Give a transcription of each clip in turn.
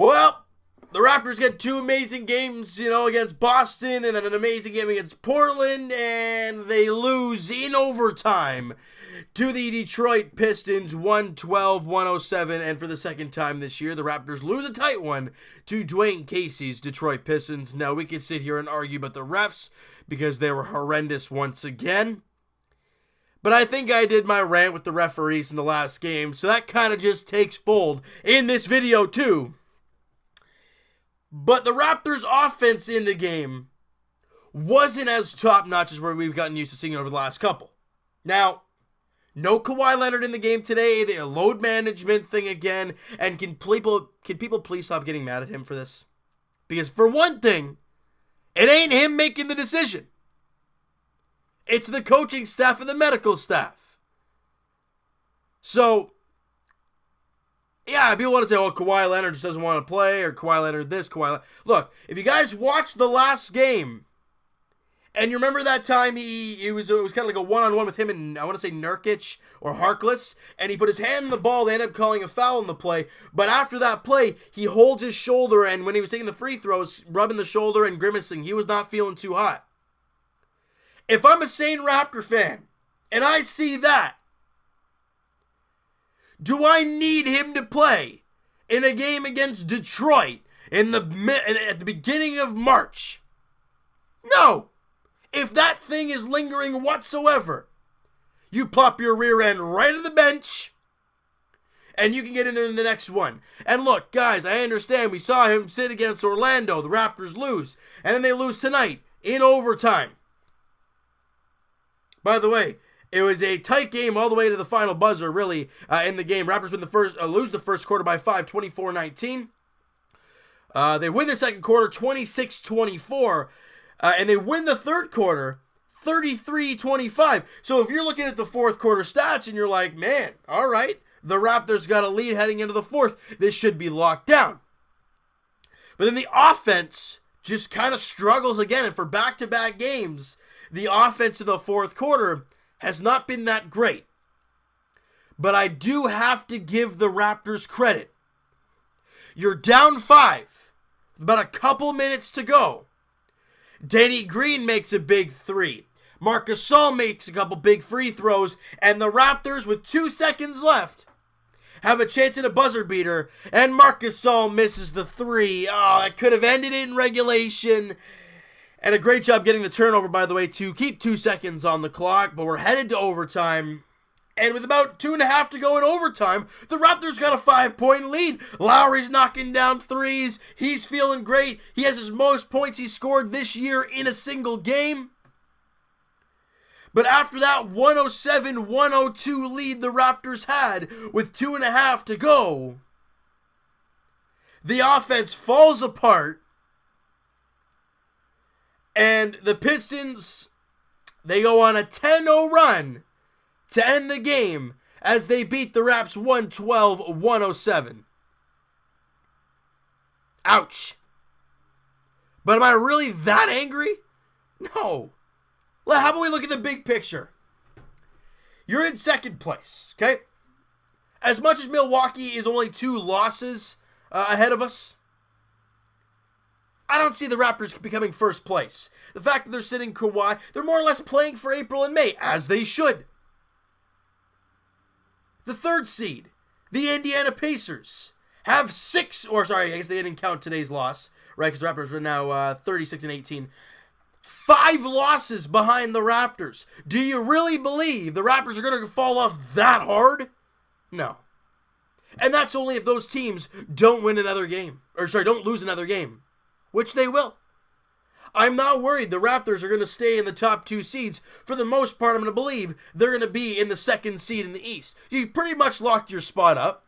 Well, the Raptors get two amazing games, against Boston and then an amazing game against Portland, and they lose in overtime to the Detroit Pistons 112-107, and for the second time this year, the Raptors lose a tight one to Dwayne Casey's Detroit Pistons. Now, we could sit here and argue about the refs because they were horrendous once again, but I think I did my rant with the referees in the last game, so that kind of just takes fold in this video too. But the Raptors' offense in the game wasn't as top-notch as where we've gotten used to seeing over the last couple. Now, no Kawhi Leonard in the game today, the load management thing again, and can people please stop getting mad at him for this? Because for one thing, it ain't him making the decision. It's the coaching staff and the medical staff. So, yeah, people want to say, oh, Kawhi Leonard just doesn't want to play, or Kawhi Leonard this, Look, if you guys watched the last game, and you remember that time it was kind of like a one-on-one with him and, I want to say, Nurkic or Harkless, and he put his hand in the ball, they ended up calling a foul in the play, but after that play, he holds his shoulder, and when he was taking the free throws, rubbing the shoulder and grimacing, he was not feeling too hot. If I'm a sane Raptor fan, and I see that, do I need him to play in a game against Detroit at the beginning of March? No. If that thing is lingering whatsoever, you plop your rear end right on the bench, and you can get in there in the next one. And look, guys, I understand we saw him sit against Orlando. The Raptors lose, and then they lose tonight in overtime. By the way, it was a tight game all the way to the final buzzer, really, in the game. Raptors lose the first quarter by 5, 24-19. They win the second quarter, 26-24. And they win the third quarter, 33-25. So if you're looking at the fourth quarter stats and you're like, man, all right, the Raptors got a lead heading into the fourth. This should be locked down. But then the offense just kind of struggles again. And for back-to-back games, the offense in the fourth quarter has not been that great. But I do have to give the Raptors credit. You're down 5, with about a couple minutes to go. Danny Green makes a big 3. Marc Gasol makes a couple big free throws, and the Raptors, with 2 seconds left, have a chance at a buzzer beater, and Marc Gasol misses the 3. Oh, that could have ended in regulation. And a great job getting the turnover, by the way, to keep 2 seconds on the clock. But we're headed to overtime. And with about 2.5 to go in overtime, the Raptors got a 5-point lead. Lowry's knocking down threes. He's feeling great. He has his most points he scored this year in a single game. But after that 107-102 lead the Raptors had with 2.5 to go, the offense falls apart. And the Pistons, they go on a 10-0 run to end the game as they beat the Raps 112-107. Ouch. But am I really that angry? No. Well, how about we look at the big picture? You're in second place, okay? As much as Milwaukee is only 2 losses ahead of us, I don't see the Raptors becoming first place. The fact that they're sitting Kawhi, they're more or less playing for April and May, as they should. The third seed, the Indiana Pacers, have 6, I guess they didn't count today's loss, right? Because the Raptors are now 36-18. 5 losses behind the Raptors. Do you really believe the Raptors are going to fall off that hard? No. And that's only if those teams don't win another game. Don't lose another game. Which they will. I'm not worried the Raptors are going to stay in the top 2 seeds. For the most part, I'm going to believe they're going to be in the second seed in the East. You've pretty much locked your spot up.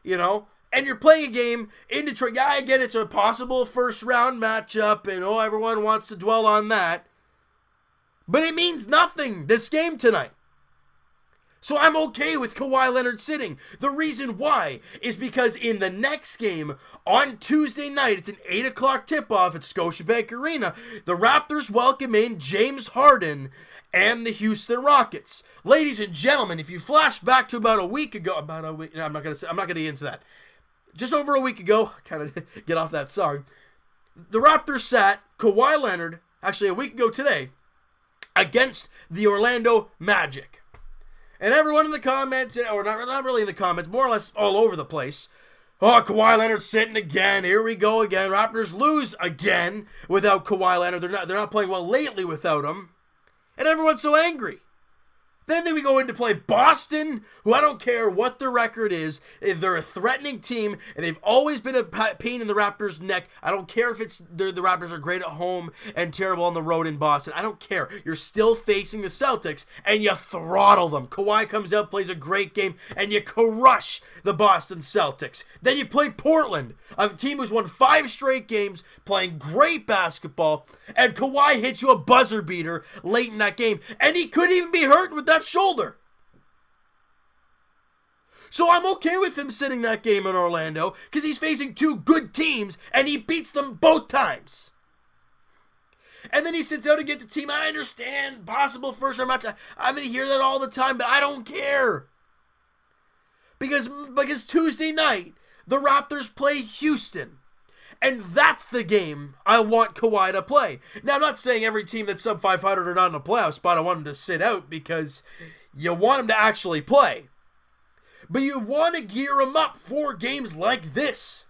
And you're playing a game in Detroit. Yeah, I get it's a possible first-round matchup, and everyone wants to dwell on that. But it means nothing, this game tonight. So I'm okay with Kawhi Leonard sitting. The reason why is because in the next game on Tuesday night, it's an 8 o'clock tip-off at Scotiabank Arena, the Raptors welcome in James Harden and the Houston Rockets. Ladies and gentlemen, if you flash back to about a week ago, I'm not going to get into that. just over a week ago, kind of get off that song, the Raptors sat Kawhi Leonard, actually a week ago today, against the Orlando Magic. And everyone in the comments, or not really in the comments, more or less all over the place, oh, Kawhi Leonard's sitting again. Here we go again. Raptors lose again without Kawhi Leonard. They're not playing well lately without him. And everyone's so angry. Then we go in to play Boston, who I don't care what the record is. They're a threatening team, and they've always been a pain in the Raptors' neck. I don't care if the Raptors are great at home and terrible on the road in Boston. I don't care. You're still facing the Celtics, and you throttle them. Kawhi comes out, plays a great game, and you crush the Boston Celtics. Then you play Portland, a team who's won 5 straight games, playing great basketball, and Kawhi hits you a buzzer beater late in that game, and he couldn't even be hurt with that shoulder. So I'm okay with him sitting that game in Orlando because he's facing 2 good teams and he beats them both times. And then he sits out against a team. I understand possible first round match. I'm going to hear that all the time, but I don't care. Because Tuesday night, the Raptors play Houston. And that's the game I want Kawhi to play. Now, I'm not saying every team that's sub 500 or not in the playoff spot, I want him to sit out because you want him to actually play. But you want to gear him up for games like this.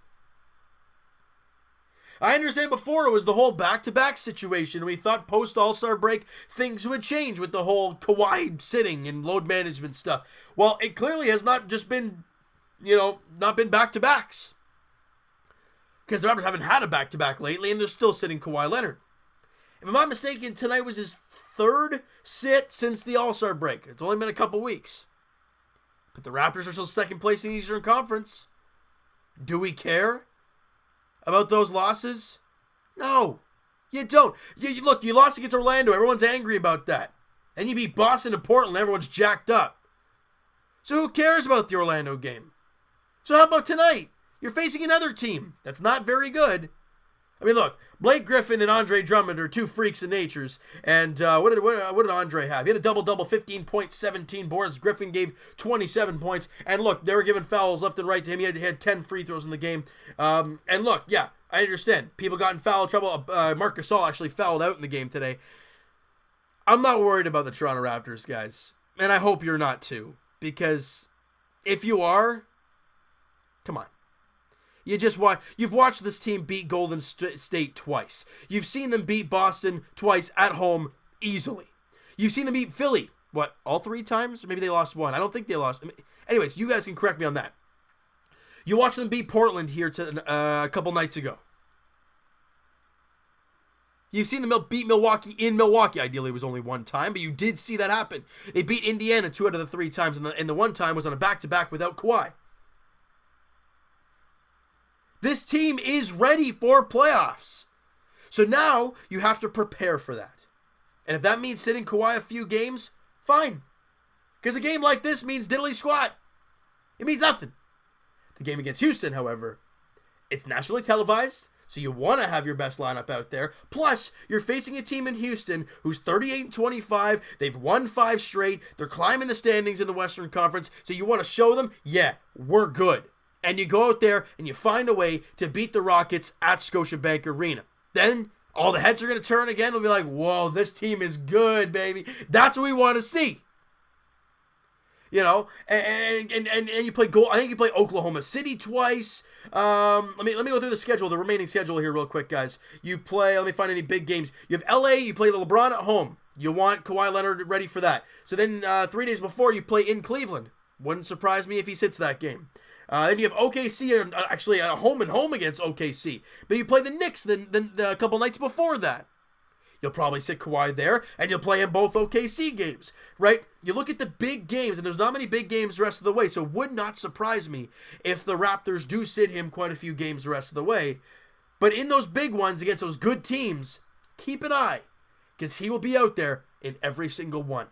I understand before it was the whole back-to-back situation. We thought post-All-Star break things would change with the whole Kawhi sitting and load management stuff. Well, it clearly has not just been, not been back-to-backs. Because the Raptors haven't had a back-to-back lately, and they're still sitting Kawhi Leonard. If I'm not mistaken, tonight was his 3rd sit since the All-Star break. It's only been a couple weeks. But the Raptors are still second place in the Eastern Conference. Do we care about those losses? No, you don't. Look, you lost against Orlando. Everyone's angry about that. And you beat Boston and Portland. Everyone's jacked up. So who cares about the Orlando game? So how about tonight? You're facing another team that's not very good. I mean, look, Blake Griffin and Andre Drummond are 2 freaks of natures. And what did Andre have? He had a double-double, 15 points, 17 boards. Griffin gave 27 points. And look, they were giving fouls left and right to him. He had 10 free throws in the game. And look, yeah, I understand. People got in foul trouble. Marc Gasol actually fouled out in the game today. I'm not worried about the Toronto Raptors, guys. And I hope you're not too. Because if you are, come on. You've watched this team beat Golden State twice. You've seen them beat Boston twice at home easily. You've seen them beat Philly, all 3 times? Or maybe they lost 1. I don't think they lost. Anyways, you guys can correct me on that. You watched them beat Portland here a couple nights ago. You've seen them beat Milwaukee in Milwaukee. Ideally, it was only 1 time, but you did see that happen. They beat Indiana 2 out of the 3 times, and the 1 time was on a back-to-back without Kawhi. This team is ready for playoffs. So now you have to prepare for that. And if that means sitting Kawhi a few games, fine. Because a game like this means diddly squat. It means nothing. The game against Houston, however, it's nationally televised, so you want to have your best lineup out there. Plus, you're facing a team in Houston who's 38-25. They've won 5 straight. They're climbing the standings in the Western Conference. So you want to show them, yeah, we're good. And you go out there and you find a way to beat the Rockets at Scotiabank Arena. Then all the heads are going to turn again. They'll be like, whoa, this team is good, baby. That's what we want to see. And you play I think you play Oklahoma City twice. Let me go through the schedule, the remaining schedule here real quick, guys. You play, let me find any big games. You have LA, you play the LeBron at home. You want Kawhi Leonard ready for that. So then 3 days before, you play in Cleveland. Wouldn't surprise me if he sits that game. Then you have OKC, actually a home and home against OKC. But you play the Knicks a couple nights before that. You'll probably sit Kawhi there, and you'll play in both OKC games, right? You look at the big games, and there's not many big games the rest of the way, so it would not surprise me if the Raptors do sit him quite a few games the rest of the way. But in those big ones against those good teams, keep an eye, because he will be out there in every single one.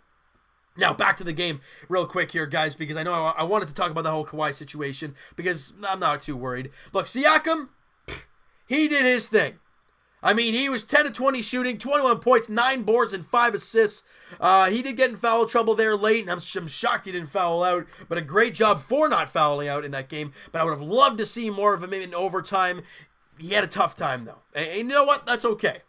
Now, back to the game real quick here, guys, because I know I wanted to talk about the whole Kawhi situation because I'm not too worried. Look, Siakam, he did his thing. I mean, he was 10 of 20 shooting, 21 points, 9 boards, and 5 assists. He did get in foul trouble there late, and I'm shocked he didn't foul out, but a great job for not fouling out in that game. But I would have loved to see more of him in overtime. He had a tough time, though. And you know what? That's okay,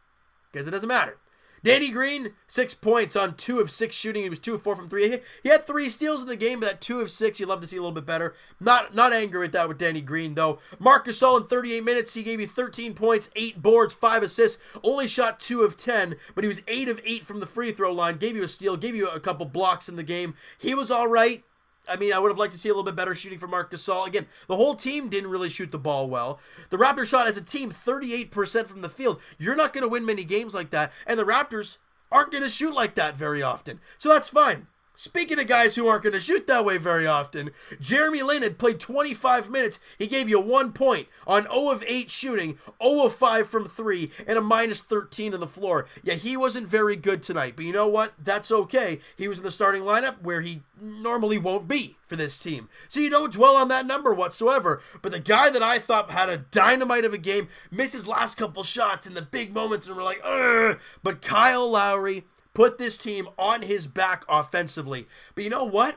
because it doesn't matter. Danny Green, 6 points on 2 of 6 shooting. He was 2 of 4 from 3. He had 3 steals in the game, but that 2 of 6, you'd love to see a little bit better. Not angry at that with Danny Green, though. Marc Gasol in 38 minutes, he gave you 13 points, 8 boards, 5 assists. Only shot 2 of 10, but he was 8 of 8 from the free throw line. Gave you a steal, gave you a couple blocks in the game. He was all right. I mean, I would have liked to see a little bit better shooting from Marc Gasol. Again, the whole team didn't really shoot the ball well. The Raptors shot as a team 38% from the field. You're not going to win many games like that, and the Raptors aren't going to shoot like that very often. So that's fine. Speaking of guys who aren't going to shoot that way very often, Jeremy Lin had played 25 minutes. He gave you 1 point on 0 of 8 shooting, 0 of 5 from 3, and a minus 13 on the floor. Yeah, he wasn't very good tonight, but you know what? That's okay. He was in the starting lineup where he normally won't be for this team. So you don't dwell on that number whatsoever. But the guy that I thought had a dynamite of a game, missed his last couple shots in the big moments, and we're like, ugh. But Kyle Lowry put this team on his back offensively. But you know what?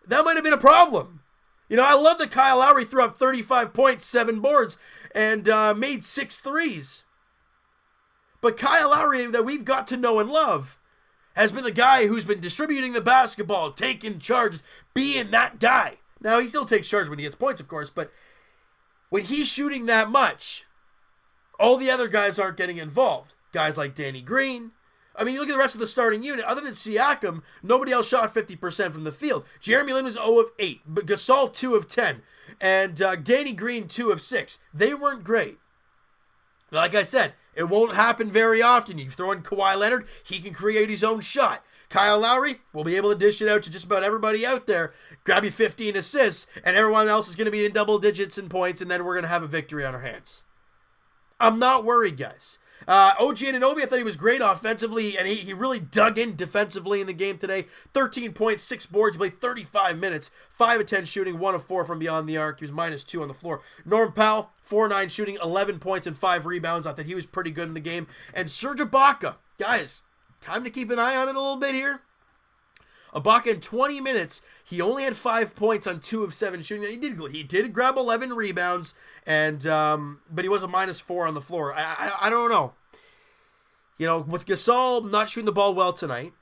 That might have been a problem. You know, I love that Kyle Lowry threw up 35 points, 7 boards, and made 6 threes. But Kyle Lowry, that we've got to know and love, has been the guy who's been distributing the basketball, taking charge, being that guy. Now, he still takes charge when he gets points, of course, but when he's shooting that much, all the other guys aren't getting involved. Guys like Danny Green. I mean, you look at the rest of the starting unit. Other than Siakam, nobody else shot 50% from the field. Jeremy Lin was 0 of 8, but Gasol 2 of 10, and Danny Green 2 of 6. They weren't great. Like I said, it won't happen very often. You throw in Kawhi Leonard, he can create his own shot. Kyle Lowry will be able to dish it out to just about everybody out there, grab you 15 assists, and everyone else is going to be in double digits in points, and then we're going to have a victory on our hands. I'm not worried, guys. OG Anunoby, I thought he was great offensively, and he really dug in defensively in the game today. 13 points, 6 boards, he played 35 minutes, 5 of 10 shooting, 1 of 4 from beyond the arc. He was minus 2 on the floor. Norm Powell, 4-9 shooting, 11 points and 5 rebounds. I thought he was pretty good in the game. And Serge Ibaka, guys, time to keep an eye on it a little bit here. Ibaka in 20 minutes, he only had 5 points on 2 of 7 shooting. He did grab 11 rebounds, and but he was a minus 4 on the floor. I don't know. You know, with Gasol not shooting the ball well tonight,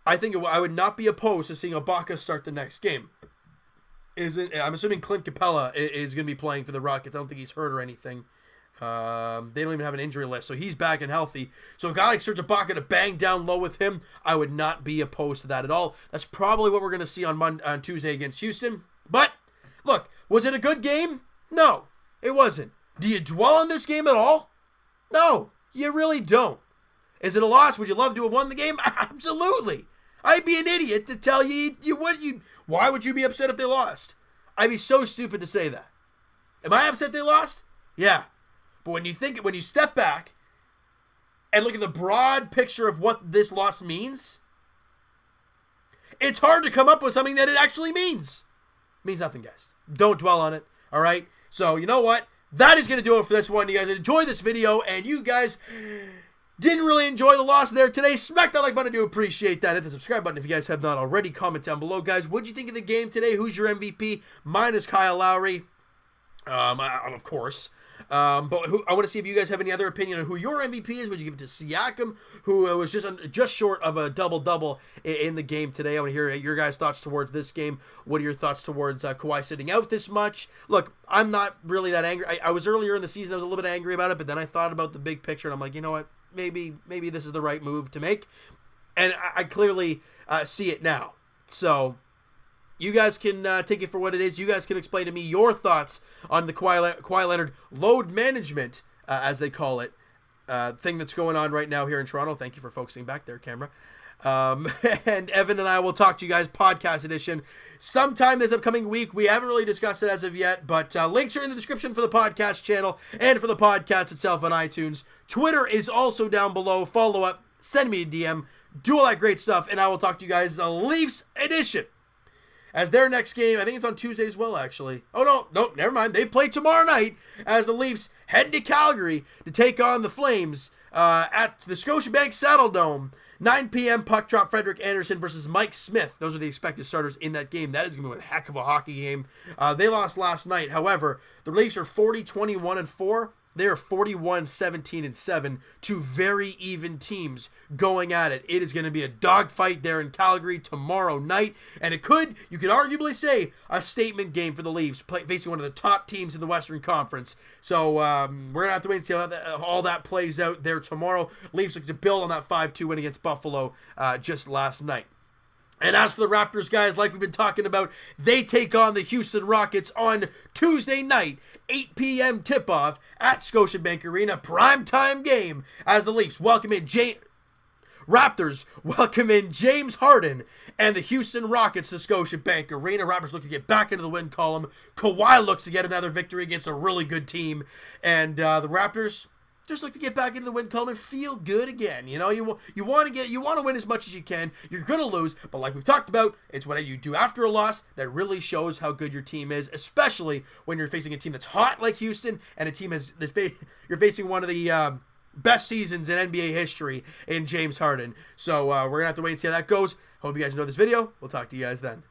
I think I would not be opposed to seeing Ibaka start the next game. I'm assuming Clint Capella is going to be playing for the Rockets. I don't think he's hurt or anything. They don't even have an injury list, so he's back and healthy. So a guy like Serge Ibaka to bang down low with him, I would not be opposed to that at all. That's probably what we're going to see on Tuesday against Houston. But, look, was it a good game? No, it wasn't. Do you dwell on this game at all? No, you really don't. Is it a loss? Would you love to have won the game? Absolutely. I'd be an idiot to tell you why would you be upset if they lost? I'd be so stupid to say that. Am I upset they lost? Yeah. But when you step back and look at the broad picture of what this loss means, it's hard to come up with something that it actually means. It means nothing, guys. Don't dwell on it, all right? So, you know what? That is going to do it for this one. You guys enjoy this video, and you guys didn't really enjoy the loss there today. Smack that like button. I do appreciate that. Hit the subscribe button if you guys have not already. Comment down below, guys. What'd you think of the game today? Who's your MVP? Mine is Kyle Lowry, of course. But I want to see if you guys have any other opinion on who your MVP is. Would you give it to Siakam, who was just short of a double-double in the game today? I want to hear your guys' thoughts towards this game. What are your thoughts towards Kawhi sitting out this much? Look, I'm not really that angry. I was earlier in the season, I was a little bit angry about it, but then I thought about the big picture, and I'm like, you know what? Maybe this is the right move to make. And I clearly see it now. So you guys can take it for what it is. You guys can explain to me your thoughts on the Kawhi Leonard load management, as they call it, thing that's going on right now here in Toronto. Thank you for focusing back there, camera. And Evan and I will talk to you guys, podcast edition, sometime this upcoming week. We haven't really discussed it as of yet, but links are in the description for the podcast channel and for the podcast itself on iTunes. Twitter is also down below. Follow up, send me a DM, do all that great stuff, and I will talk to you guys Leafs edition as their next game, I think it's on Tuesday as well, actually. Oh, no, never mind. They play tomorrow night as the Leafs head to Calgary to take on the Flames at the Scotiabank Saddledome. 9 p.m. puck drop. Frederik Andersen versus Mike Smith. Those are the expected starters in that game. That is going to be a heck of a hockey game. They lost last night. However, the Leafs are 40-21-4. They are 41-17-7. Two very even teams going at it. It is going to be a dogfight there in Calgary tomorrow night, and you could arguably say a statement game for the Leafs, facing one of the top teams in the Western Conference. So we're going to have to wait and see how all that plays out there tomorrow. Leafs look to build on that 5-2 win against Buffalo just last night. And as for the Raptors, guys, like we've been talking about, they take on the Houston Rockets on Tuesday night, 8 p.m. tip-off at Scotiabank Arena, primetime game, as the Leafs Raptors welcome in James Harden and the Houston Rockets to Scotiabank Arena. Raptors look to get back into the win column. Kawhi looks to get another victory against a really good team. And the Raptors just look to get back into the win column and feel good again. You know, you want to win as much as you can. You're going to lose, but like we've talked about, it's what you do after a loss that really shows how good your team is, especially when you're facing a team that's hot like Houston and a team you're facing one of the best seasons in NBA history in James Harden. So we're going to have to wait and see how that goes. Hope you guys enjoyed this video. We'll talk to you guys then.